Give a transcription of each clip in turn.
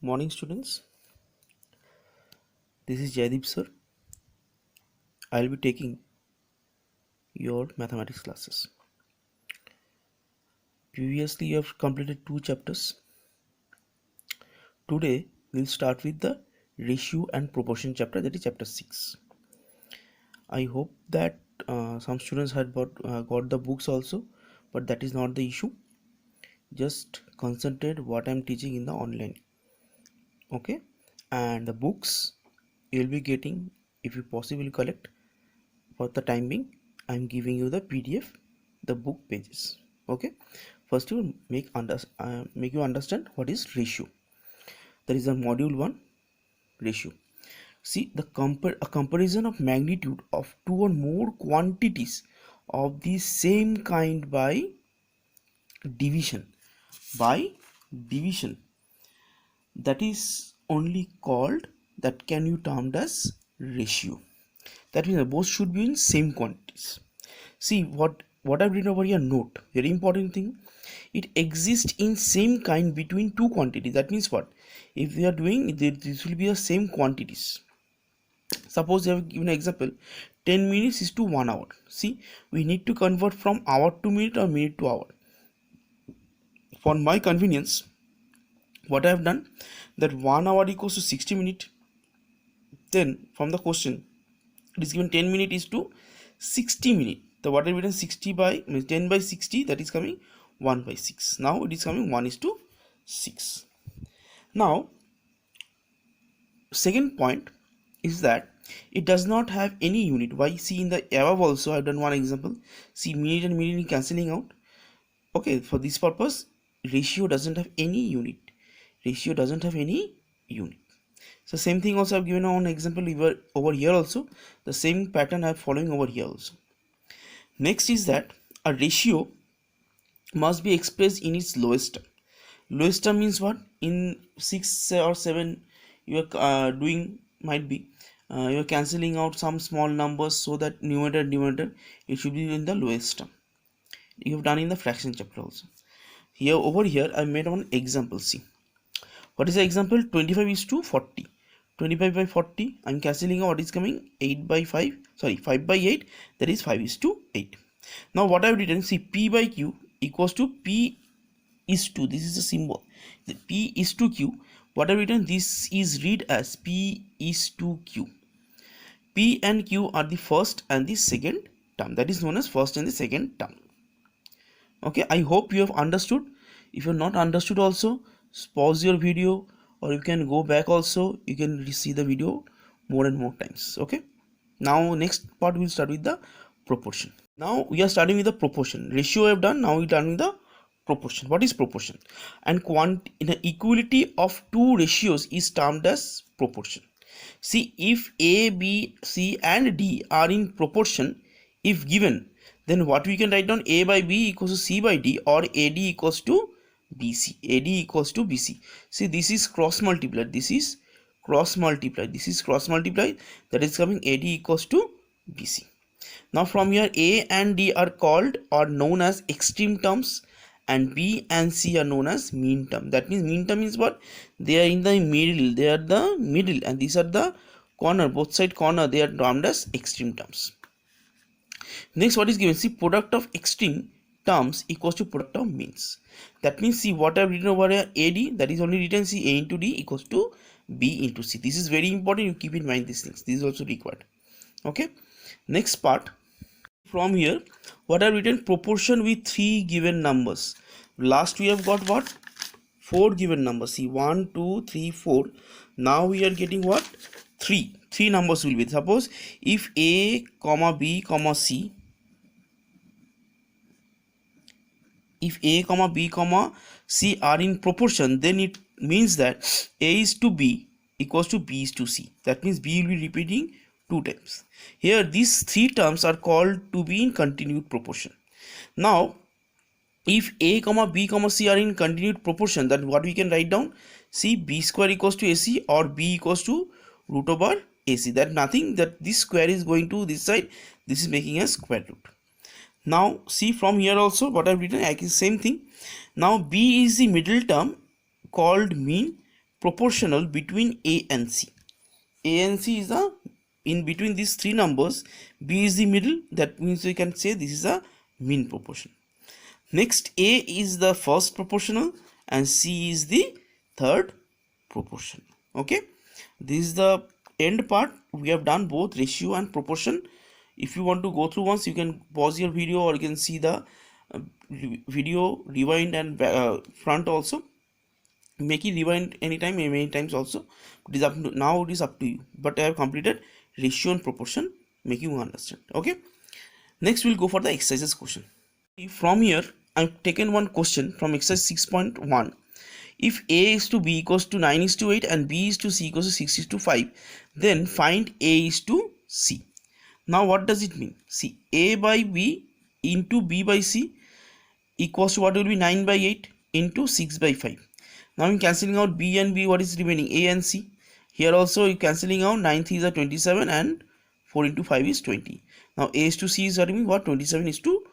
Morning students, this is Jaydeep sir. I'll be taking your mathematics classes. Previously you have completed two chapters. Today we'll start with the ratio and proportion chapter, that is chapter 6. I hope that some students had got the books also, but that is not the issue. Just concentrate what I'm teaching in the online. Okay, and the books you'll be getting, if you possibly collect. For the time being, I'm giving you the PDF, the book pages. Okay, first you make you understand what is ratio. There is a module 1, ratio. See, a comparison of magnitude of two or more quantities of the same kind division by division, that is only called, that can be termed as ratio. That means both should be in same quantities. See what I've written over here, note, very important thing. It exists in same kind between two quantities. That means what? If we are doing this will be the same quantities. Suppose you have given an example, 10 minutes is to 1 hour. See, we need to convert from hour to minute or minute to hour. For my convenience, what I have done, that 1 hour equals to 60 minutes. Then from the question, it is given 10 minutes is to 60 minutes. The what I written 60 by means 10 by 60, that is coming 1 by 6. Now it is coming 1 is to 6. Now second point is that it does not have any unit. Why? See, in the above also I have done one example. See, minute and minute cancelling out. Okay, for this purpose ratio doesn't have any unit. Ratio doesn't have any unit. So same thing also I've given one example over here also. The same pattern I'm following over here also. Next is that a ratio must be expressed in its lowest term. Lowest term means what? In 6 or 7 you are doing, might be you are cancelling out some small numbers, so that numerator and denominator it should be in the lowest term. You have done in the fraction chapter also. Here over here I made one example. See, what is the example? 25 is to 40. 25 by 40, I'm cancelling out what is coming, 8 by 5, sorry 5 by 8, that is 5 is to 8. Now what I've written, see, P by Q equals to P is to, this is the symbol, the P is to Q. What I've written, this is read as P is to Q. P and Q are the first and the second term, that is known as first and the second term. Okay, I hope you have understood. If you have not understood also, pause your video, or you can go back also, you can see the video more and more times. Okay, now next part we'll start with the proportion. Now we are starting with the proportion. Ratio I have done, now we are done with the proportion. What is proportion? And in an equality of two ratios is termed as proportion. See, if A, B, C and D are in proportion, if given, then what we can write down, A by B equals to C by D, or AD equals to BC. AD equals to BC. See, this is cross multiplied, this is cross multiplied, this is cross multiplied, that is coming AD equals to BC. Now from here A and D are called or known as extreme terms, and B and C are known as mean term. That means mean term is what? They are in the middle, they are the middle, and these are the corner, both side corner, they are termed as extreme terms. Next, what is given? See, product of extreme terms equals to product of means. That means, see, what I have written over here, AD, that is only written, see, A into D equals to B into C. This is very important, you keep in mind these things. This is also required. Okay, next part. From here, what I have written, proportion with 3 given numbers. Last we have got what? 4 given numbers. See, 1, 2, 3, 4. Now we are getting what? 3 numbers will be. Suppose if A, comma B, comma C, if A, comma B, comma C are in proportion, then it means that A is to B equals to B is to C. That means B will be repeating 2 times. Here these 3 terms are called to be in continued proportion. Now if A, comma B, comma C are in continued proportion, then what we can write down? See, B square equals to AC, or B equals to root over AC. That nothing, that this square is going to this side, this is making a square root. Now see, from here also what I've written, same thing. Now B is the middle term called mean, proportional between A and C. A and C is the, in between these three numbers, B is the middle. That means we can say this is a mean proportion. Next, A is the first proportional and C is the third proportional. Okay, this is the end part. We have done both ratio and proportion. If you want to go through once, you can pause your video, or you can see the video, rewind and front also. Make it rewind anytime, many times also. It is up to, now it is up to you, but I have completed ratio and proportion, make you understand. Okay, next we'll go for the exercises question. From here I've taken one question from exercise 6.1. If A is to B equals to 9 is to 8 and B is to C equals to 6 is to 5, then find A is to C. Now what does it mean? See, A by B into B by C equals to what will be 9 by 8 into 6 by 5. Now in cancelling out B and B, what is remaining? A and C. Here also you cancelling out 9 3s are 27 and 4 into 5 is 20. Now A is to C is what? 27 is to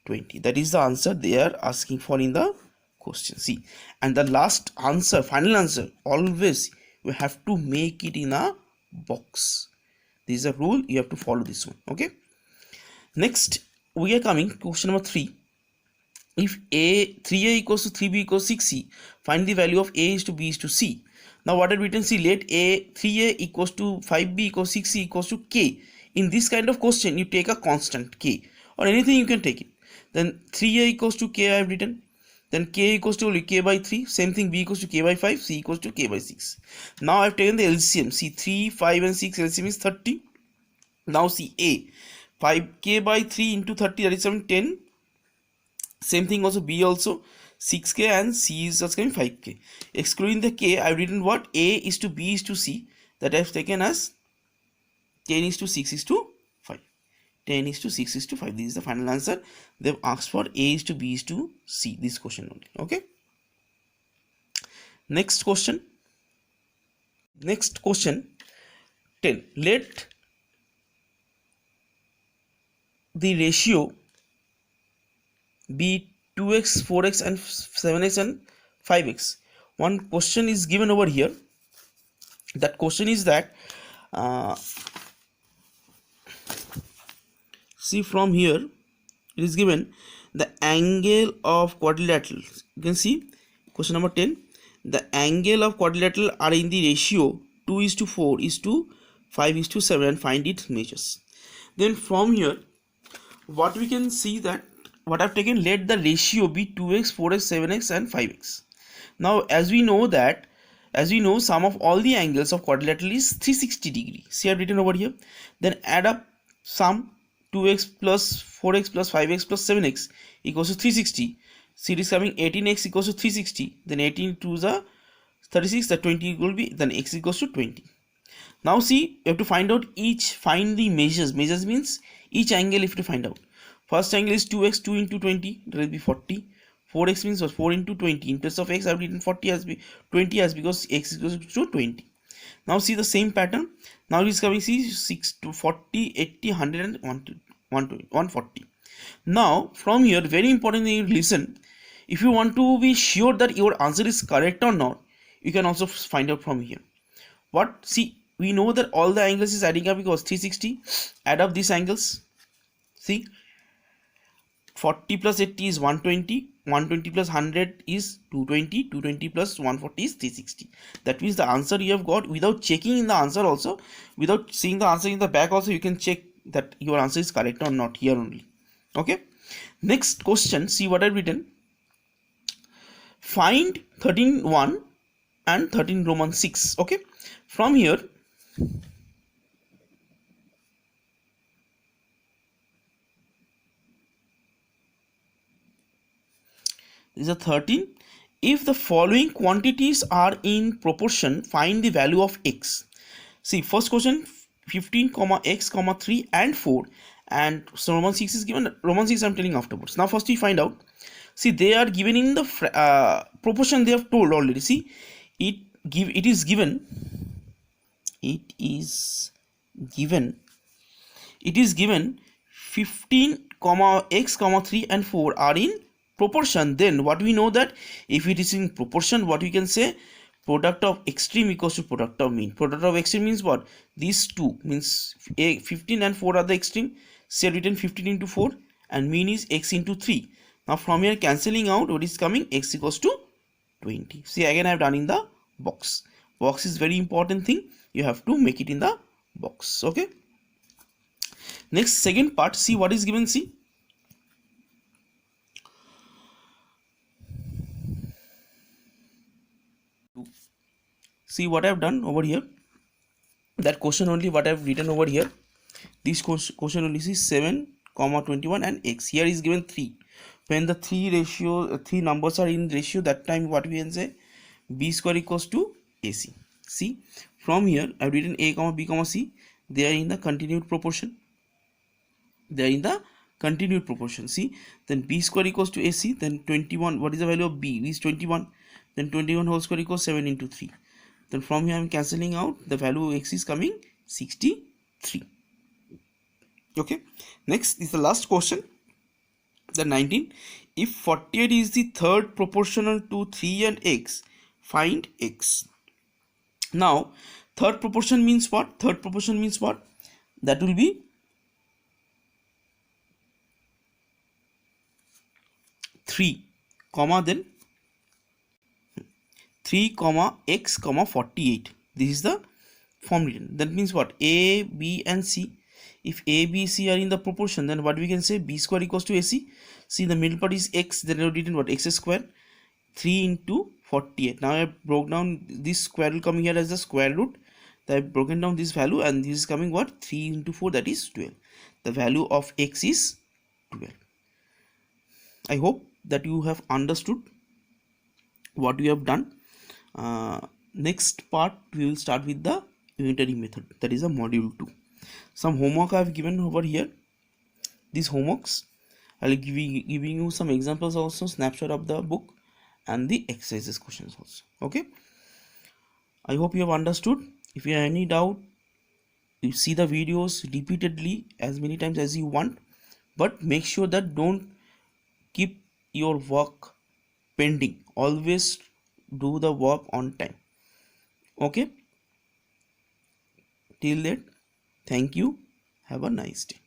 20. That is the answer they are asking for in the question. See, and the last answer, final answer, always you have to make it in a box. This is a rule, you have to follow this one. Okay, next we are coming to question number 3. If 3a equals to 3b equals 6c, find the value of a is to b is to c. Now what have we written? See, let 3a equals to 5b equals 6c equals to k. In this kind of question, you take a constant k, or anything you can take it. Then 3a equals to k I have written. Then k equals to only k by 3. Same thing, b equals to k by 5, c equals to k by 6. Now I have taken the LCM. See, 3, 5 and 6 LCM is 30. Now see a, 5k by 3 into 30, that is 10. Same thing also b also, 6k, and c is just coming 5k. Excluding the k, I have written what? A is to b is to c. That I have taken as 10 is to 6 is to 5. 10 is to 6 is to 5. This is the final answer. They have asked for a is to b is to c. This question only. Okay. Next question. Next question 10. Let the ratio be 2x, 4x and 7x and 5x. One question is given over here. That question is that see, from here it is given the angle of quadrilateral. You can see question number 10. The angle of quadrilateral are in the ratio 2 is to 4 is to 5 is to 7 and find its measures. Then from here what we can see, that what I've taken, let the ratio be 2x, 4x, 7x and 5x. Now as we know sum of all the angles of quadrilateral is 360 degree. See, I've written over here. Then add up sum 2x plus 4x plus 5x plus 7x equals to 360. See, it is coming 18x equals to 360. Then 18 to the 36, the 20 will be, then x equals to 20. Now see, you have to find out find the measures. Measures means each angle if you find out. First angle is 2x, 2 into 20, that will be 40. 4x means 4 into 20. In place of x, I have written 40 as 20 as because x equals to 20. Now see the same pattern. Now it is coming, see, 6 to 40, 80, 100 and 140. Now from here, very important thing, listen. If you want to be sure that your answer is correct or not, you can also find out from here. What? See, we know that all the angles is adding up because 360. Add up these angles. See, 40 plus 80 is 120, 120 plus 100 is 220, 220 plus 140 is 360. That means the answer you have got without checking in the answer also, without seeing the answer in the back also, you can check that your answer is correct or not here only. Okay. Next question, see what I've written. Find 13.1 and 13 Roman 6. Okay. From here, this is a 13. If the following quantities are in proportion, find the value of x. See, first question 15, x, 3 and 4, and so Roman 6 is given. Roman 6 I'm telling afterwards. Now first we find out. See, they are given in the proportion they have told already. See, it is given 15, x, 3 and 4 are in proportion. Then what we know that if it is in proportion, what we can say, product of extreme equals to product of mean. Product of extreme means what? These two means 15 and 4 are the extreme. Say written 15 into 4 and mean is x into 3. Now from here cancelling out, what is coming? X equals to 20. See, again I have done in the box. Box is very important thing. You have to make it in the box. Okay. Next, second part, see what is given. See what I have done over here. That question only what I have written over here. This question only is 7, 21 and x. Here is given 3. When the three numbers are in ratio, that time what we can say? B square equals to AC. See, from here I have written a comma b comma c. They are in the continued proportion. They are in the continued proportion. See, then b square equals to AC. Then 21. What is the value of b? B is 21. Then 21 whole square equals 7 into 3. Then from here I am cancelling out. The value of x is coming 63. Okay. Next is the last question. The 19. If 48 is the third proportional to 3 and x, find x. Now, third proportion means what? Third proportion means what? That will be 3, comma then 3, comma x, comma 48. This is the form written. That means what? A, B and C. If A, B, C are in the proportion, then what we can say? B square equals to AC. See, the middle part is x, then I have written what? X square 3 into 48. Now I have broke down this square will come here as the square root. I have broken down this value and this is coming what? 3 into 4, that is 12. The value of x is 12. I hope that you have understood what we have done. Next part we will start with the unitary method, that is a module 2. Some homework I have given over here. These homeworks I will giving you some examples also, snapshot of the book and the exercises questions also. Okay, I hope you have understood. If you have any doubt, you see the videos repeatedly as many times as you want, but make sure that don't keep your work pending. Always do the work on time. Okay, till then, thank you. Have a nice day.